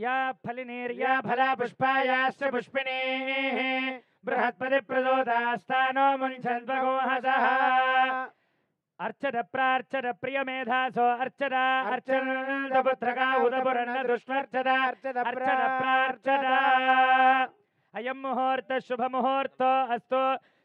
या फलिनेर्या फला पुष्पायाश्च पुष्पिणीः बृहस्पति प्रचोदास्तानो मुञ्चन्त्वगोहसः अर्चद प्रार्चद प्रियमेधासो अर्चद अर्चनपुत्रका उदपुरन्न दुष्टर्चद अर्चद प्रार्चद अयं मुहूर्त शुभ मुहूर्तो अस्तु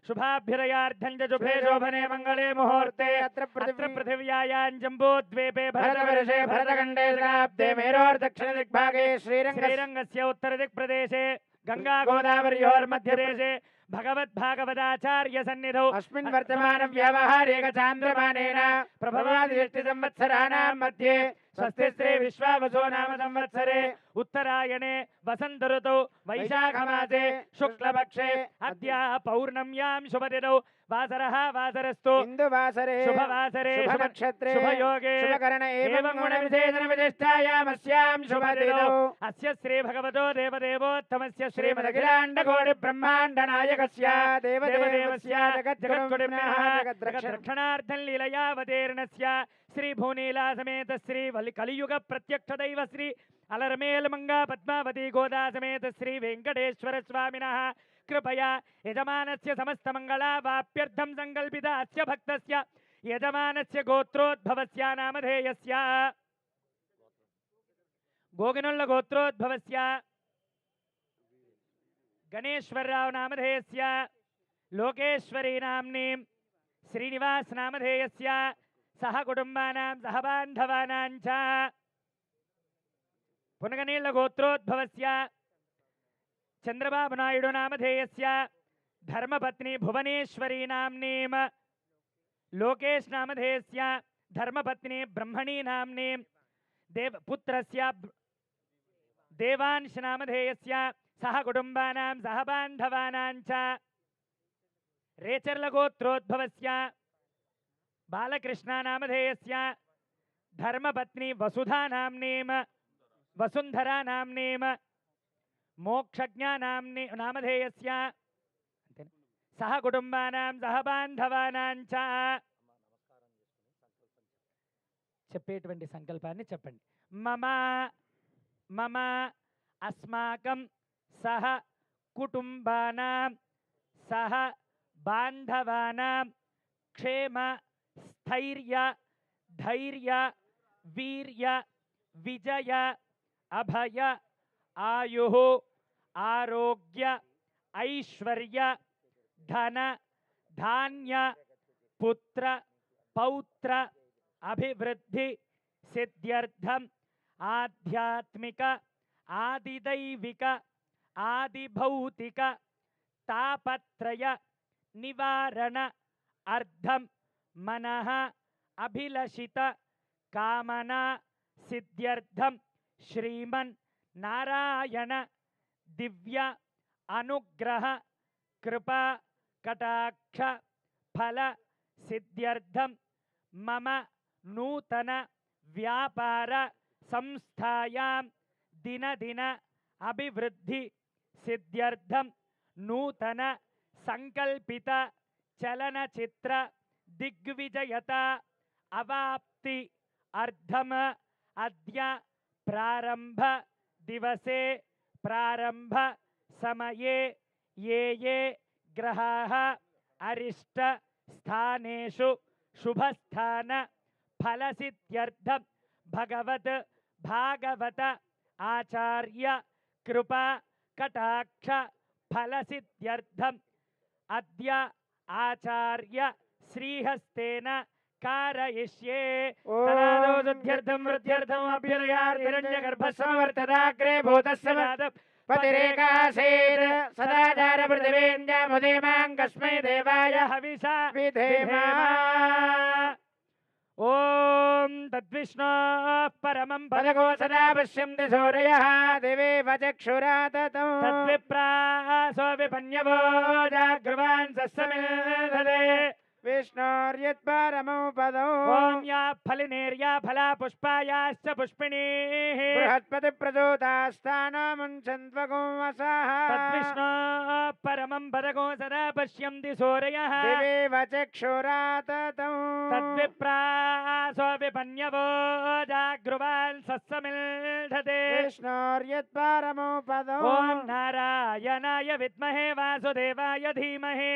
शुभाभ्युदयार्थं च शुभे शोभने मंगले मुहूर्ते अत्र पृथिव्यायां जम्बूद्वीपे भरतवर्षे भरतखण्डे शताब्दे मेरोर्दक्षिणदिग्भागे श्रीरङ्गस्य उत्तरदिक्प्रदेशे गंगा गोदावर्योर्मध्यदेशे भगवद्भागवताचार्य सन्निधौ अस्मिन् वर्तमान व्यावहारिक चान्द्रमानेन प्रभवादिष्टि संवत्सराणां मध्ये स्वस्ति श्री विश्वावसो नाम संवत्सरे उत्तरायणे वसंत ऋतौ वैशाखमासे शुक्लपक्षे अद्य पौर्णम्यां शुभतिथौ वासरः वासरस्तु इंदुवासरे शुभवासरे शुभनक्षत्रे शुभयोगे शुभकरणे एवं गुणविशेषण विशिष्टायामस्यां शुभतिथौ अस्य श्री भगवतो देवदेवोत्तमस्य श्रीमदखिलाण्डकोटि ब्रह्माण्ड नायकस्य देवदेवस्य जगद्गुरुर्नः जगद्रक्षणार्थं लीलयावतीर्णस्य श्री भूनीला समेत श्री कलियुग प्रत्यक्ष दैव श्री अलरमेल मंगा पद्मावती गोदा समेत श्री वेंकटेश्वर स्वामिनः कृपया यजमानस्य समस्त मंगलावाप्यर्थं संकल्पित अस्य भक्तस्य यजमानस्य गोत्रोद्भवस्य नामधेयस्य गोगिनोल्ल गोत्रोद्भवस्य गणेश्वरराव नामधेयस्य लोकेश्वरी नाम्नी श्रीनिवास नामधेयस्य सह कुटुंबानां सह बांधवानां च पुनगनील गोत्रोद्भवस्य चंद्रबाबु नायडु नामधेयस्य धर्मपत्नी भुवनेश्वरी नाम्नीं लोकेश नामधेयस्य धर्मपत्नी ब्रह्मणी नाम्नीं पुत्रस्य देवांश नामधेयस्य सह कुटुंबानां सह बांधवानां च रेचर्ल गोत्रोद्भवस्य बालकृष्ण नामधेयस्य धर्मपत्नी वसुधा नाम्नीं वसुंधरा नाम्नीं मोक्षज्ञा नामधेयस्य सह कुटुंबानां सह बांधवानां च చెప్పేటువంటి సంకల్పాన్ని చెప్పండి మమ మమ అస్మాకం సహ కుటుంబానాం సహ బాంధవానాం క్షేమ स्थैर्य धैर्य वीर्य विजय अभय आयुः आरोग्य ऐश्वर्य धन धान्य पुत्र पौत्र अभिवृद्धि सिद्ध्यर्थम आध्यात्मिक आदिदैविक आदिभौतिक तापत्रय निवारण अर्थम मनः अभिलषित कामना सिद्ध्यर्थम श्रीमन् नारायण दिव्य अनुग्रह कृपा कटाक्ष फल सिद्ध्यर्थम मम नूतन व्यापार संस्थायां दिन दिन अभिवृद्धि सिद्ध्यर्थम नूतन संकल्पित चलनचित्र दिग्विजयता अवाप्ति अर्धम अद्य प्रारंभ दिवसे प्रारंभ समये ये ग्रहाः अरिष्ट स्थानेषु शुभस्थान फलसिद्ध्यर्थं भगवत भागवत आचार्य कृपा कटाक्ष फलसिद्ध्यर्थं अद्य आचार्य श्रीहस्तेन कारयिष्ये तनादोदध्यर्थं वृद्ध्यर्थम् अभ्युदयार्हिरण्यगर्भसमवर्तदाग्रे भूतस्य पतिरेकासेत् सदाचार पृथिवीन्द्यामुदीमां कस्मै देवाय हविषा विधेमा ओम तद्विष्णो परमं पदको सदा पश्यन्ति सूरयः दिवेव चक्षुरा ततो तद्विप्रासो विपन्यवो जागृवान् सस्समेधते विष्णोर्यत्परमो पदो ओम या फलिनेर्या फला पुष्पायाश्च पुष्पिणीः बृहस्पति प्रचोदास्तानो मुञ्चन्त्वगोमसः तद्विष्णो परम सोमं भरगो सदा पश्यन्ति सूरयः दिवेव चक्षुराततौ तद्विप्रासो विपन्यवो जागृवान् सत्समिल्धते विष्णोर्यत्परमो पदौ ॐ नारायणाय विद्महे वासुदेवाय धीमहि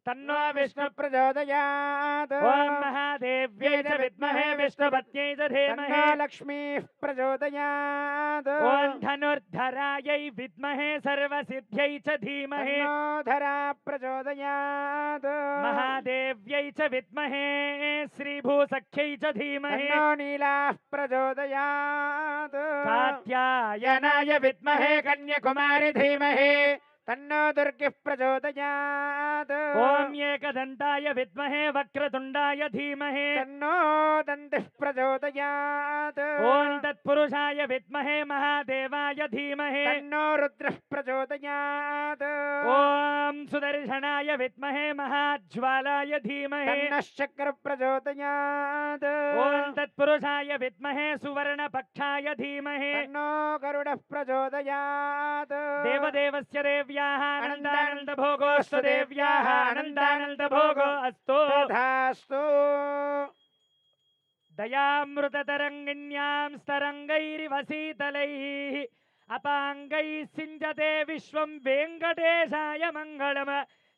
तन्नो विष्णु प्रचोदयात् ॐ महादेव्यै च विद्महे विष्णुपत्न्यै च धीमहि तन्नो लक्ष्मीः प्रचोदयात् ॐ धनुर्धरायै विद्महे सर्वसिद्ध्यै च धीमहि तन्नो धरा प्रचोदयात् महादेव्यै च विद्महे श्रीभूसख्यै च धीमहि तन्नो नीलाः प्रचोदयात् कात्यायनाय विद्महे कन्याकुमारी धीमहि तन्नो दुर्गिः प्रचोदयात् ॐ एकदन्ताय विद्महे वक्रतुण्डाय धीमहि तन्नो दन्तिः प्रचोदयात् ॐ तत्पुरुषाय विद्महे महादेवाय धीमहि तन्नो रुद्रः प्रचोदयात् ॐ सुदर्शनाय विद्महे महाज्वालाय धीमहि तन्नः शक्रः प्रचोदयात् ॐ तत्पुरुषाय विद्महे सुवर्णपक्षाय धीमहि तन्नो गरुडः प्रचोदयात् देवदेवस्य देव्याः अनन्दानन्दभोगोऽस्तु देव्याः अनन्दानन्दभोगो अस्तु तथास्तु दयामृततरङ्गिण्यां स्तरङ्गैरिव शीतलैः अपाङ्गैः सिञ्चते विश्वं वेङ्कटेशाय मङ्गलम्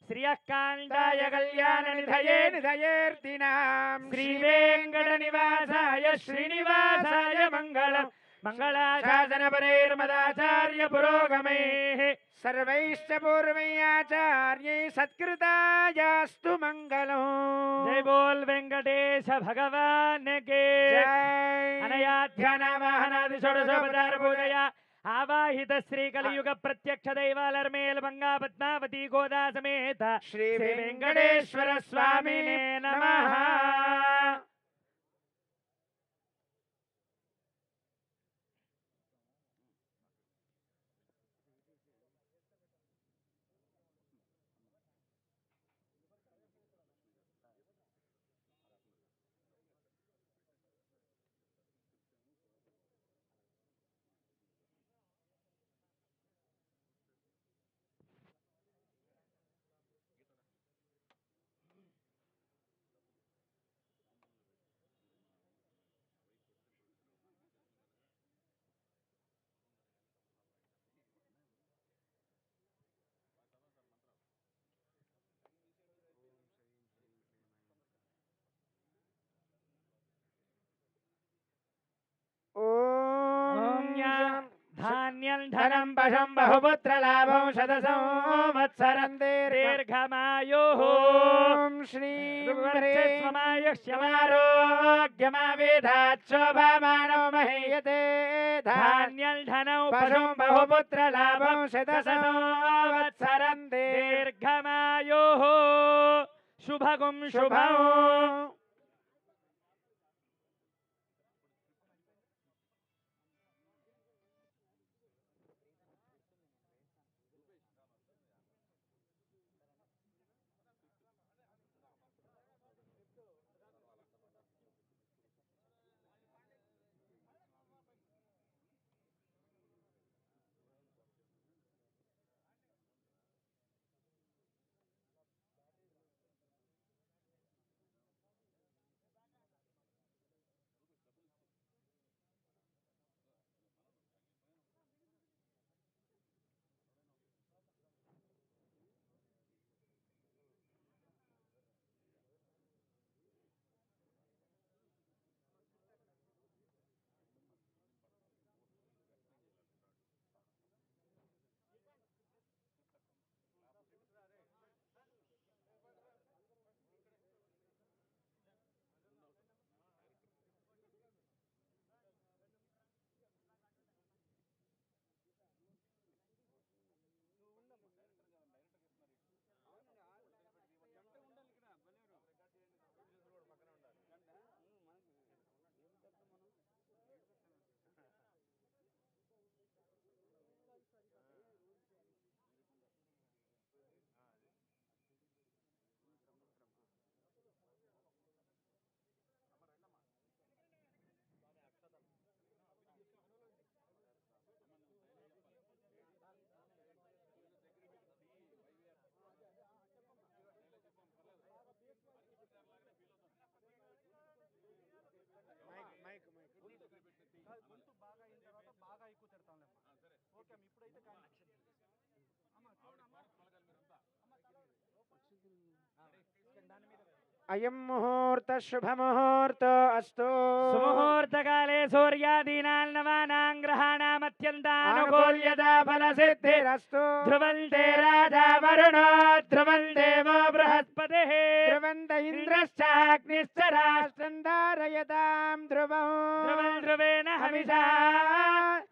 श्रियः कान्ताय कल्याणनिधये निधयेऽर्थिनां श्रीवेङ्कटनिवासाय श्रीनिवासाय मङ्गलम् मङ्गलाशासनपरैर्मदाचार्य पुरोगमैः सर्वैश्च पूर्वैराचार्यैः सत्कृतायास्तु मङ्गलम् जय बोल वेंकटेश भगवान के जय अनयाध्यानावाहनादि षोडशोपचार पूजया आवाहित श्री कलियुग प्रत्यक्ष दैवालर्मेल मंगा पद्मावती गोदा समेत श्री श्री वेंकटेश्वर स्वामिने नमः धान्यं धनं पशुं बहुपुत्रलाभं शतसंवत्सरं दीर्घमायुः ॐ श्री स्वमायुष्यमारोग्यमावेधात् शोभामानो महीयते धान्यं धनं पशुं बहुपुत्रलाभं शतसंवत्सरं दीर्घमायुः शुभगुं शुभम् అయం ముహూర్త శుభముహూర్తో అస్తు. సుముహూర్తకాలే సూర్యాదీనాం నవానాం గ్రహాణామత్యంతానుకూల్యత ఫలసిద్ధిరస్తు. ధ్రువంతే రాజా వరుణో ధ్రువం దేవో బృహస్పతిః ధ్రువంత ఇంద్రశ్చాగ్నిశ్చ రాష్ట్రం ధారయతాం ధ్రువం. ధ్రువం ధ్రువేణ హవిషా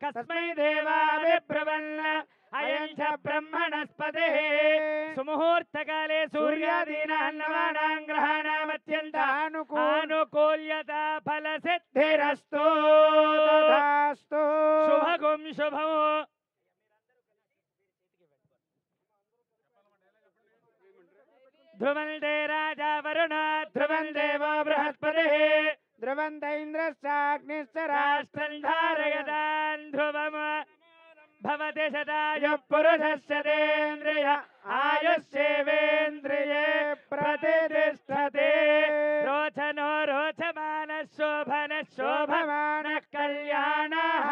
కస్మై దేవా విబ్రువన్ అయం చ బ్రహ్మణస్పతిః. సుముహూర్తకాలే సూర్యాదీనాం నవానాం గ్రహాణామత్యంతానుకూల్యత ఫలసిద్ధిరస్తు. తథాస్తు. శుభగుం శుభం. ధ్రువంతే రాజా వరుణ ధ్రువం దేవో బృహస్పతిః ధ్రువంత ఇంద్రశ్చాగ్నిశ్చ రాష్ట్రం ధారయతాన్ ధ్రువం. భవతి శతాయుః పురుషస్య తేంద్రియ ఆయుష్యేవేంద్రియే ప్రతిష్ఠతే. రోచనో రోచమానః శోభనః శోభమానః కళ్యాణః.